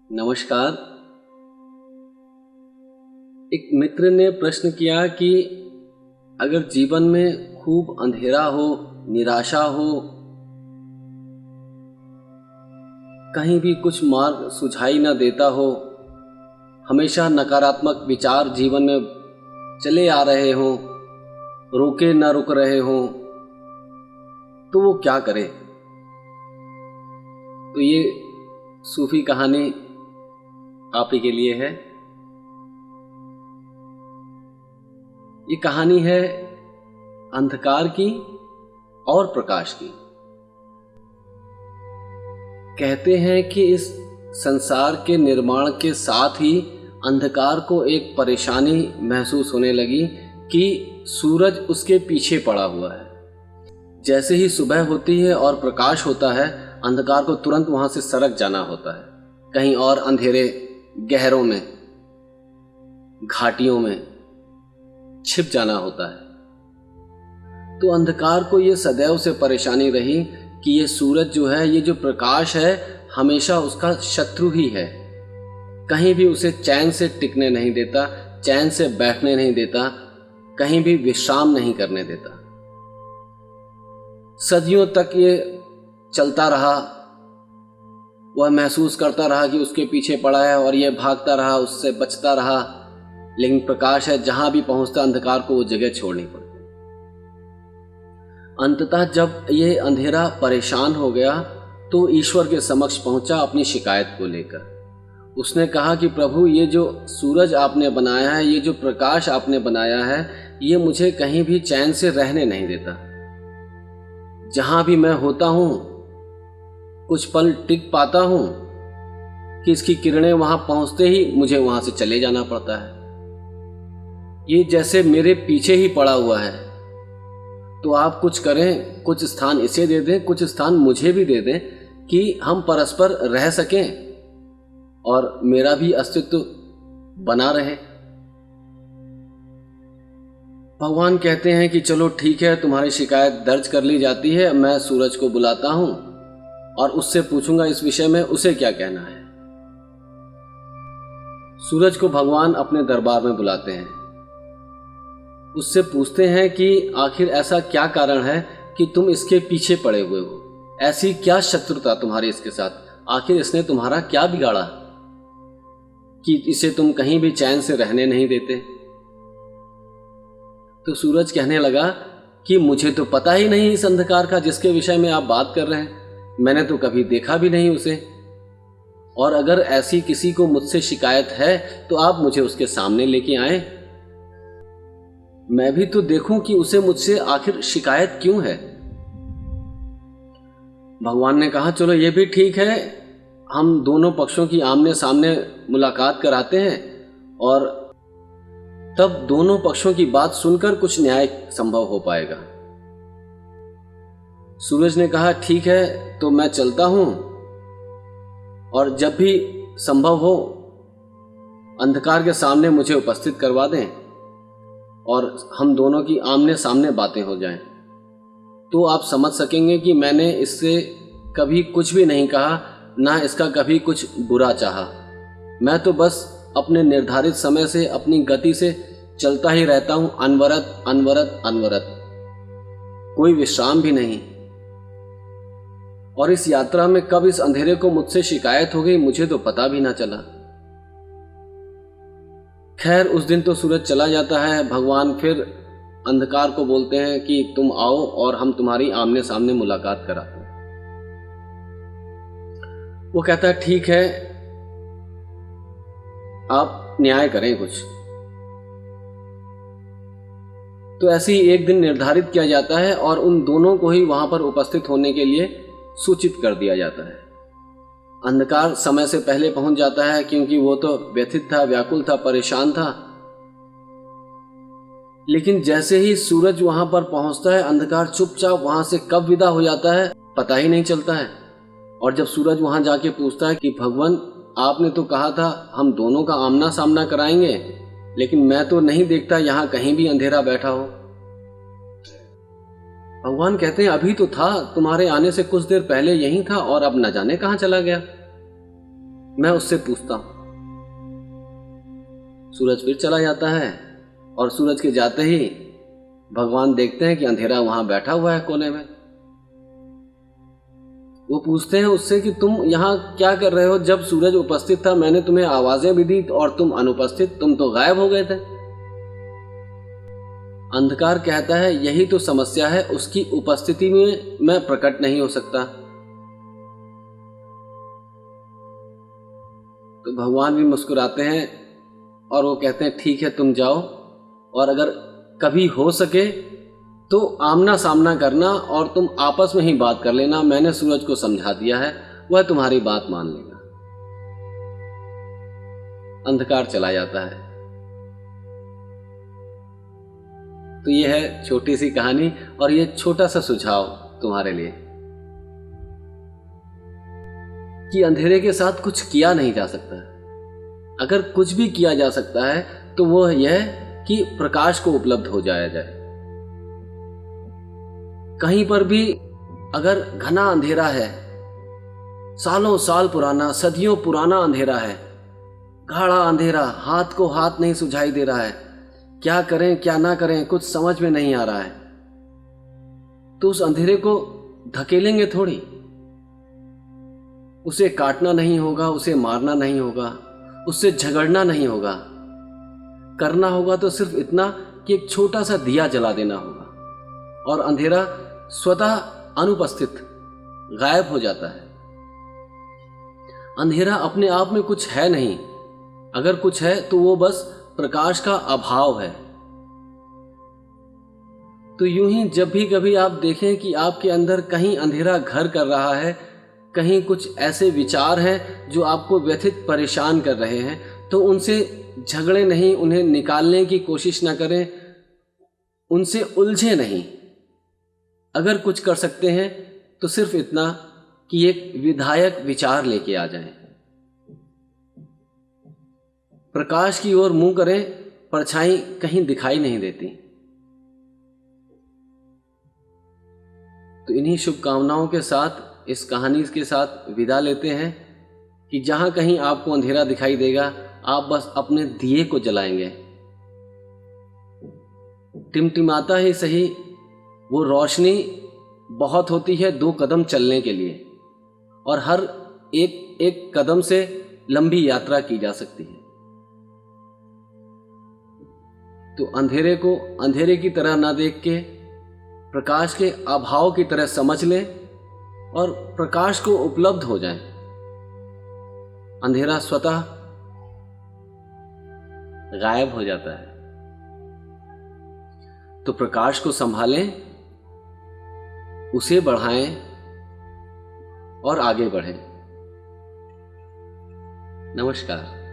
नमस्कार। एक मित्र ने प्रश्न किया कि अगर जीवन में खूब अंधेरा हो, निराशा हो, कहीं भी कुछ मार्ग सुझाई न देता हो, हमेशा नकारात्मक विचार जीवन में चले आ रहे हों, रोके न रुक रहे हों, तो वो क्या करे। तो ये सूफी कहानी आप ही के लिए है। ये कहानी है अंधकार की और प्रकाश की। कहते हैं कि इस संसार के निर्माण के साथ ही अंधकार को एक परेशानी महसूस होने लगी कि सूरज उसके पीछे पड़ा हुआ है। जैसे ही सुबह होती है और प्रकाश होता है, अंधकार को तुरंत वहां से सरक जाना होता है, कहीं और अंधेरे गहरों में, घाटियों में छिप जाना होता है। तो अंधकार को ये सदैव से परेशानी रही कि ये सूरज जो है, ये जो प्रकाश है, हमेशा उसका शत्रु ही है। कहीं भी उसे चैन से टिकने नहीं देता, चैन से बैठने नहीं देता, कहीं भी विश्राम नहीं करने देता। सदियों तक ये चलता रहा, वह महसूस करता रहा कि उसके पीछे पड़ा है और यह भागता रहा, उससे बचता रहा। लेकिन प्रकाश है, जहां भी पहुंचता अंधकार को वो जगह छोड़नी पड़ती। अंततः जब ये अंधेरा परेशान हो गया तो ईश्वर के समक्ष पहुंचा अपनी शिकायत को लेकर। उसने कहा कि प्रभु, ये जो सूरज आपने बनाया है, ये जो प्रकाश आपने बनाया है, ये मुझे कहीं भी चैन से रहने नहीं देता। जहां भी मैं होता हूं, कुछ पल टिक पाता हूं कि इसकी किरणें वहां पहुंचते ही मुझे वहां से चले जाना पड़ता है। ये जैसे मेरे पीछे ही पड़ा हुआ है। तो आप कुछ करें, कुछ स्थान इसे दे दें, कुछ स्थान मुझे भी दे दें कि हम परस्पर रह सकें और मेरा भी अस्तित्व बना रहे। भगवान कहते हैं कि चलो ठीक है, तुम्हारी शिकायत दर्ज कर ली जाती है, मैं सूरज को बुलाता हूं और उससे पूछूंगा इस विषय में उसे क्या कहना है। सूरज को भगवान अपने दरबार में बुलाते हैं। उससे पूछते हैं कि आखिर ऐसा क्या कारण है कि तुम इसके पीछे पड़े हुए हो। ऐसी क्या शत्रुता तुम्हारी इसके साथ, आखिर इसने तुम्हारा क्या बिगाड़ा कि इसे तुम कहीं भी चैन से रहने नहीं देते। तो सूरज कहने लगा कि मुझे तो पता ही नहीं इस अंधकार का जिसके विषय में आप बात कर रहे हैं। मैंने तो कभी देखा भी नहीं उसे, और अगर ऐसी किसी को मुझसे शिकायत है तो आप मुझे उसके सामने लेके आए, मैं भी तो देखूं कि उसे मुझसे आखिर शिकायत क्यों है। भगवान ने कहा चलो ये भी ठीक है, हम दोनों पक्षों की आमने सामने मुलाकात कराते हैं और तब दोनों पक्षों की बात सुनकर कुछ न्याय संभव हो पाएगा। सूरज ने कहा ठीक है, तो मैं चलता हूं और जब भी संभव हो अंधकार के सामने मुझे उपस्थित करवा दें और हम दोनों की आमने सामने बातें हो जाएं। तो आप समझ सकेंगे कि मैंने इससे कभी कुछ भी नहीं कहा, ना इसका कभी कुछ बुरा चाहा। मैं तो बस अपने निर्धारित समय से, अपनी गति से चलता ही रहता हूं, अनवरत अनवरत अनवरत, कोई विश्राम भी नहीं। और इस यात्रा में कब इस अंधेरे को मुझसे शिकायत हो गई मुझे तो पता भी ना चला। खैर, उस दिन तो सूरज चला जाता है। भगवान फिर अंधकार को बोलते हैं कि तुम आओ और हम तुम्हारी आमने सामने मुलाकात कराते हैं। वो कहता है ठीक है, आप न्याय करें कुछ। तो ऐसे ही एक दिन निर्धारित किया जाता है और उन दोनों को ही वहां पर उपस्थित होने के लिए सूचित कर दिया जाता है। अंधकार समय से पहले पहुंच जाता है क्योंकि वो तो व्यथित था, व्याकुल था, परेशान था। लेकिन जैसे ही सूरज वहां पर पहुंचता है, अंधकार चुपचाप वहां से कब विदा हो जाता है पता ही नहीं चलता है। और जब सूरज वहां जाके पूछता है कि भगवान, आपने तो कहा था हम दोनों का आमना सामना कराएंगे, लेकिन मैं तो नहीं देखता यहां कहीं भी अंधेरा बैठा हो। भगवान कहते हैं अभी तो था, तुम्हारे आने से कुछ देर पहले यहीं था और अब न जाने कहां चला गया। मैं उससे पूछता हूं। सूरज फिर चला जाता है और सूरज के जाते ही भगवान देखते हैं कि अंधेरा वहां बैठा हुआ है कोने में। वो पूछते हैं उससे कि तुम यहां क्या कर रहे हो? जब सूरज उपस्थित था मैंने तुम्हें आवाजें भी दी और तुम अनुपस्थित, तुम तो गायब हो गए थे। अंधकार कहता है यही तो समस्या है, उसकी उपस्थिति में मैं प्रकट नहीं हो सकता। तो भगवान भी मुस्कुराते हैं और वो कहते हैं ठीक है तुम जाओ, और अगर कभी हो सके तो आमना सामना करना और तुम आपस में ही बात कर लेना। मैंने सूरज को समझा दिया है, वह तुम्हारी बात मान लेगा। अंधकार चला जाता है। तो यह है छोटी सी कहानी और यह छोटा सा सुझाव तुम्हारे लिए कि अंधेरे के साथ कुछ किया नहीं जा सकता। अगर कुछ भी किया जा सकता है तो वह यह कि प्रकाश को उपलब्ध हो जाया जाए। कहीं पर भी अगर घना अंधेरा है, सालों साल पुराना, सदियों पुराना अंधेरा है, गाढ़ा अंधेरा, हाथ को हाथ नहीं सुझाई दे रहा है, क्या करें क्या ना करें कुछ समझ में नहीं आ रहा है, तो उस अंधेरे को धकेलेंगे थोड़ी। उसे काटना नहीं होगा, उसे मारना नहीं होगा, उससे झगड़ना नहीं होगा। करना होगा तो सिर्फ इतना कि एक छोटा सा दिया जला देना होगा और अंधेरा स्वतः अनुपस्थित गायब हो जाता है। अंधेरा अपने आप में कुछ है नहीं, अगर कुछ है तो वो बस प्रकाश का अभाव है। तो यूं ही जब भी कभी आप देखें कि आपके अंदर कहीं अंधेरा घर कर रहा है, कहीं कुछ ऐसे विचार हैं जो आपको व्यथित परेशान कर रहे हैं, तो उनसे झगड़े नहीं, उन्हें निकालने की कोशिश ना करें, उनसे उलझे नहीं। अगर कुछ कर सकते हैं तो सिर्फ इतना कि एक विधायक विचार लेके आ जाएं। प्रकाश की ओर मुंह करें, परछाई कहीं दिखाई नहीं देती। तो इन्हीं शुभकामनाओं के साथ इस कहानी के साथ विदा लेते हैं कि जहां कहीं आपको अंधेरा दिखाई देगा आप बस अपने दिए को जलाएंगे। टिमटिमाता ही सही, वो रोशनी बहुत होती है 2 कदम चलने के लिए, और हर एक एक कदम से लंबी यात्रा की जा सकती है। तो अंधेरे को अंधेरे की तरह ना देख के प्रकाश के अभाव की तरह समझ लें और प्रकाश को उपलब्ध हो जाएं। अंधेरा स्वतः गायब हो जाता है। तो प्रकाश को संभालें, उसे बढ़ाएं और आगे बढ़ें। नमस्कार।